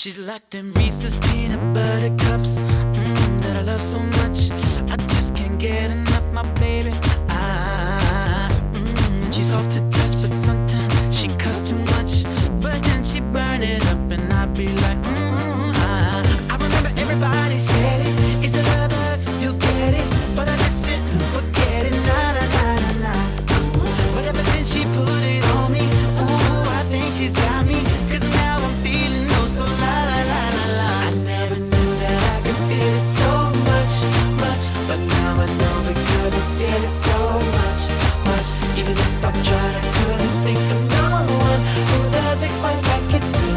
She's like them Reese's peanut butter cups that I love so much. I just can't get enough, my baby. And she's soft to touch, but sometimes she cuss too much. But then she burn it up, and I be like, I remember everybody said it. It's a love bug, you'll get it. But I just sit and forget it. Nah, nah, nah, nah, nah. But ever since she put it on me, ooh, I think she's got me. 'Cause now I'm feeling oh so la la la la la. I never knew that I could feel it so much, much. But now I know because I feel it so much, much. Even if I tried, I couldn't think of no one who does it quite like you do.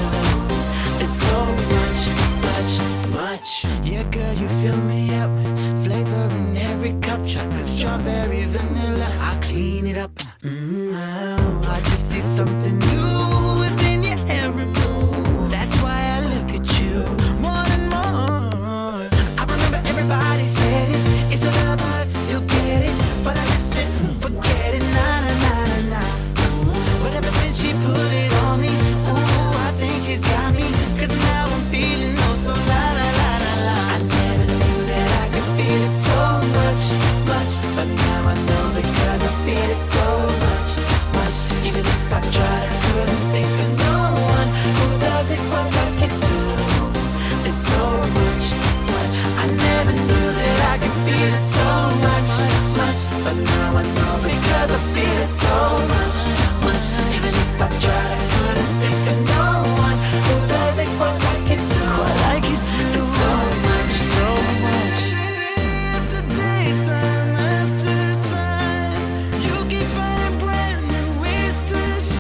It's so much, much, much. Yeah, girl, you fill me up. Flavor in every cup. Chocolate, strawberry, vanilla. I clean it up.